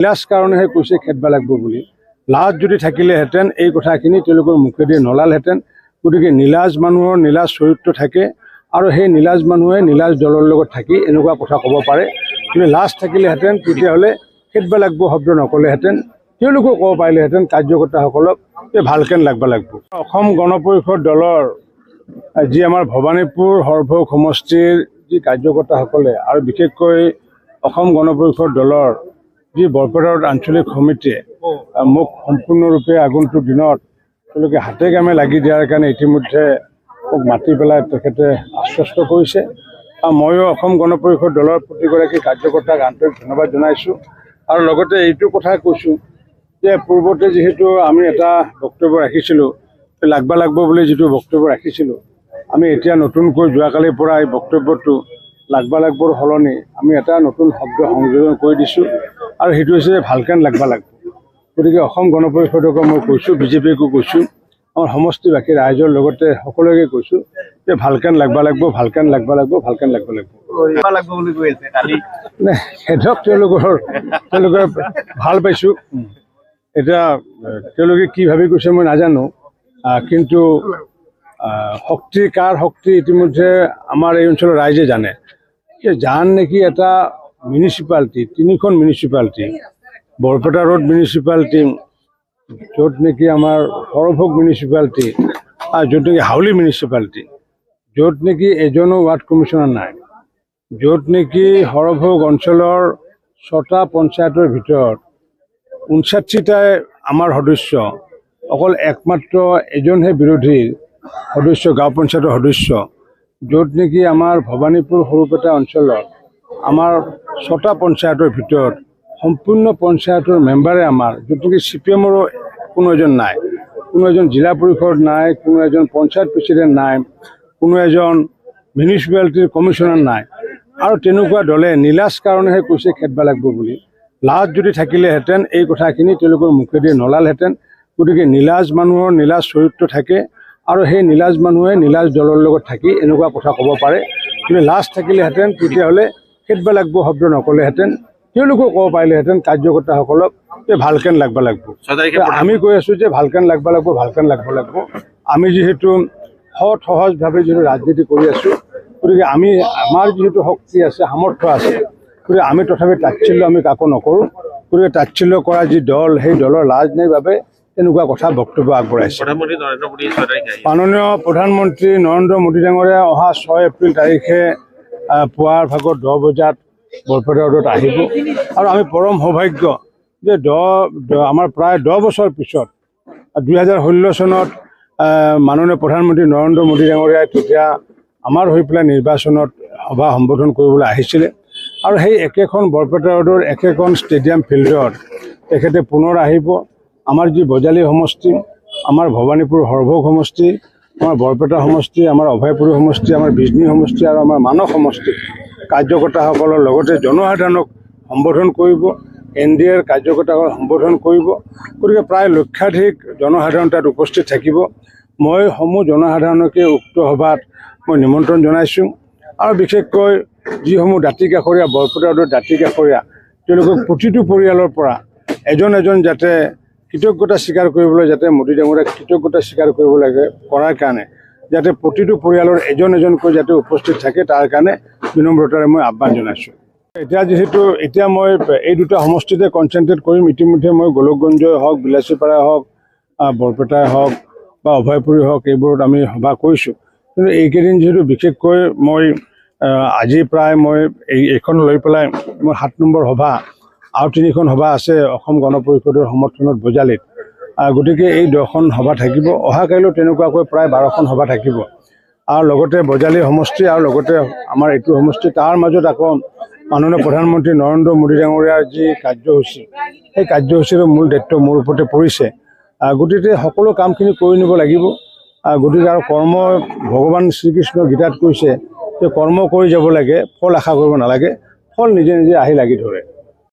বিলাস কাৰণেহে কৈছে খেদবা লাগিব বুলি। লাজ যদি থাকিলেহেঁতেন এই কথাখিনি তেওঁলোকৰ মুখেদি নলালহেঁতেন। গতিকে নীলাজ মানুহৰ নীলাজ চৰিত্ৰ থাকে আৰু সেই নীলাজ মানুহে নীলাজ দলৰ লগত থাকি এনেকুৱা কথা ক'ব পাৰে। কিন্তু লাজ থাকিলেহেঁতেন তেতিয়াহ'লে খেদবা লাগিব শব্দ নক'লেহেঁতেন। তেওঁলোকেও ক'ব পাৰিলেহেঁতেন কাৰ্যকৰ্তাসকলক যে ভালকেন লাগবা লাগিব। অসম গণ পৰিষদ দলৰ যি আমাৰ ভৱানীপুৰ সৰভোগ সমষ্টিৰ যি কাৰ্যকৰ্তাসকলে আৰু বিশেষকৈ অসম গণ পৰিষদ দলৰ যি বৰপেটা আঞ্চলিক সমিতিয়ে মোক সম্পূৰ্ণৰূপে আগন্তুক দিনত তেওঁলোকে হাতে কামে লাগি দিয়াৰ কাৰণে ইতিমধ্যে মোক মাতি পেলাই তেখেতে আশ্বস্ত কৰিছে। আৰু ময়ো অসম গণ পৰিষদ দলৰ প্ৰতিগৰাকী কাৰ্যকৰ্তাক আন্তৰিক ধন্যবাদ জনাইছোঁ। আৰু লগতে এইটো কথা কৈছোঁ যে পূৰ্বতে যিহেতু আমি এটা বক্তব্য ৰাখিছিলোঁ, লাগবা লাগিব বুলি যিটো বক্তব্য ৰাখিছিলোঁ, আমি এতিয়া নতুনকৈ যোৱাকালিৰ পৰা এই বক্তব্যটো লাগবা লাগিবৰ সলনি আমি এটা নতুন শব্দ সংযোজন কৰি দিছোঁ আৰু সেইটো হৈছে ভালকেন লাগবা লাগিব। গতিকে অসম গণ পৰিষদকো মই কৈছোঁ, বিজেপিকো কৈছোঁ, আমাৰ সমষ্টিবাসী ৰাইজৰ লগতে সকলোকে কৈছোঁ যে ভালকেন লাগবা লাগিব, ভালকেন লাগবা লাগিব, ভালকেন লাগবা লাগিব। সেইধৰক তেওঁলোকে ভাল পাইছোঁ। এতিয়া তেওঁলোকে কি ভাবি কৈছে মই নাজানো, কিন্তু শক্তি কাৰ শক্তি ইতিমধ্যে আমাৰ এই অঞ্চলৰ ৰাইজে জানে। যে জান নেকি এটা মিউনিচিপালিটি, 3খন মিউনিচিপালিটি, বৰপেটা ৰোড মিউনিচিপালিটি, য'ত নেকি আমাৰ সৰভোগ মিউনিচিপালিটি, য'ত নেকি হাউলি মিউনিচিপালিটি, য'ত নেকি এজনো ৱাৰ্ড কমিশ্যনাৰ নাই, য'ত নেকি সৰভোগ অঞ্চলৰ 6টা পঞ্চায়তৰ ভিতৰত 59টাই আমাৰ সদস্য, অকল একমাত্ৰ এজনহে বিৰোধী সদস্য, গাঁও পঞ্চায়তৰ সদস্য, য'ত নেকি আমাৰ ভৱানীপুৰ সৰুপেটা অঞ্চলত আমাৰ 6টা পঞ্চায়তৰ ভিতৰত সম্পূৰ্ণ পঞ্চায়তৰ মেম্বাৰে আমাৰ, য'ত নেকি CPMৰো কোনো এজন নাই, কোনো এজন জিলা পৰিষদ নাই, কোনো এজন পঞ্চায়ত প্ৰেচিডেণ্ট নাই, কোনো এজন মিউনিচিপালিটিৰ কমিশ্যনাৰ নাই। আৰু তেনেকুৱা দলে নীলাজ কাৰণেহে কৈছে খেদবা লাগিব বুলি। লাজ যদি থাকিলেহেঁতেন এই কথাখিনি তেওঁলোকৰ মুখেদি নলালহেঁতেন। গতিকে নীলাজ মানুহৰ নীলাজ চৰিত্ৰ থাকে আৰু সেই নীলাজ মানুহে নীলাজ দলৰ লগত থাকি এনেকুৱা কথা ক'ব পাৰে। কিন্তু লাজ থাকিলেহেঁতেন তেতিয়াহ'লে খেদবা লাগিব শব্দ নক'লেহেঁতেন। তেওঁলোকেও ক'ব পাৰিলেহেঁতেন কাৰ্যকৰ্তাসকলক যে ভালকেন লাগবা লাগিব। আমি কৈ আছোঁ যে ভালকেন লাগবা লাগিব, ভালকেন লাগবা লাগিব। আমি যিহেতু সৎ সহজভাৱে যিহেতু ৰাজনীতি কৰি আছোঁ, গতিকে আমাৰ যিহেতু শক্তি আছে, সামৰ্থ্য আছে, গতিকে আমি তথাপি তাচ্ছিল্য আমি কাকো নকৰোঁ। গতিকে তাচ্ছিল্য কৰা যি দল, সেই দলৰ লাজ নাই বাবে তেনেকুৱা কথা বক্তব্য আগবঢ়াইছে। মাননীয় প্ৰধানমন্ত্ৰী নৰেন্দ্ৰ মোদী ডাঙৰীয়া অহা 6 এপ্ৰিল তাৰিখে পুৱাৰ ভাগত 10 বজাত বৰপেটা ৰোডত আহিব। আৰু আমি পৰম সৌভাগ্য যে আমাৰ প্ৰায় 10 বছৰ পিছত 2016 চনত মাননীয় প্ৰধানমন্ত্ৰী নৰেন্দ্ৰ মোদী ডাঙৰীয়াই তেতিয়া আমাৰ হৈ পেলাই নিৰ্বাচনত সভা সম্বোধন কৰিবলৈ আহিছিলে। আৰু সেই একেখন বৰপেটা ৰোডৰ একেখন ষ্টেডিয়াম ফিল্ডত তেখেতে পুনৰ আহিব। আমাৰ যি বজালী সমষ্টি, আমাৰ ভৱানীপুৰ সৰভোগ সমষ্টি, আমাৰ বৰপেটা সমষ্টি, আমাৰ অভয়পুৰী সমষ্টি, আমাৰ বিজনী সমষ্টি আৰু আমাৰ মানস সমষ্টি কাৰ্যকৰ্তাসকলৰ লগতে জনসাধাৰণক সম্বোধন কৰিব, NDAৰ কাৰ্যকৰ্তাসকলক সম্বোধন কৰিব। গতিকে প্ৰায় লক্ষাধিক জনসাধাৰণ তাত উপস্থিত থাকিব। মই সমূহ জনসাধাৰণকে উক্ত সভাত মই নিমন্ত্ৰণ জনাইছোঁ। আৰু বিশেষকৈ যিসমূহ দাঁতিকাষৰীয়া, বৰপেটা ৰোডৰ দাঁতিকাষৰীয়া, তেওঁলোকক প্ৰতিটো পৰিয়ালৰ পৰা এজন এজন যাতে কৃতজ্ঞতা স্বীকাৰ কৰিবলৈ, যাতে মোদী ডাঙৰীয়াক কৃতজ্ঞতা স্বীকাৰ কৰিব লাগে কৰাৰ কাৰণে যাতে প্ৰতিটো পৰিয়ালৰ এজন এজনকৈ যাতে উপস্থিত থাকে, তাৰ কাৰণে বিনম্ৰতাৰে মই আহ্বান জনাইছোঁ। এতিয়া মই এই দুটা সমষ্টিতে কনচেনট্ৰেট কৰিম। ইতিমধ্যে মই গোলকগঞ্জই হওক, বিলাচীপাৰাই হওক, বৰপেটাই হওক বা অভয়পুৰী হওক, এইবোৰত আমি সভা কৰিছোঁ। কিন্তু এইকেইদিন যিহেতু বিশেষকৈ মই আজি প্ৰায় মই এইখন লৈ পেলাই মোৰ 7 নম্বৰ সভা, আৰু 3খন সভা আছে অসম গণ পৰিষদৰ সমৰ্থনত বজালীত। গতিকে এই 10খন সভা থাকিব। অহা কাইলৈও তেনেকুৱাকৈ প্ৰায় 12খন সভা থাকিব। আৰু লগতে বজালী সমষ্টি আৰু লগতে আমাৰ এইটো সমষ্টি, তাৰ মাজত আকৌ মাননীয় প্ৰধানমন্ত্ৰী নৰেন্দ্ৰ মোদী ডাঙৰীয়াৰ যি কাৰ্যসূচী, সেই কাৰ্যসূচীৰ মূল দায়িত্ব মোৰ ওপৰতে পৰিছে। গতিকে সকলো কামখিনি কৰি নিব লাগিব। গতিকে আৰু কৰ্ম, ভগৱান শ্ৰীকৃষ্ণ গীতাত কৈছে যে কৰ্ম কৰি যাব লাগে, ফল আশা কৰিব নালাগে, ফল নিজে নিজে আহি লাগি ধৰে।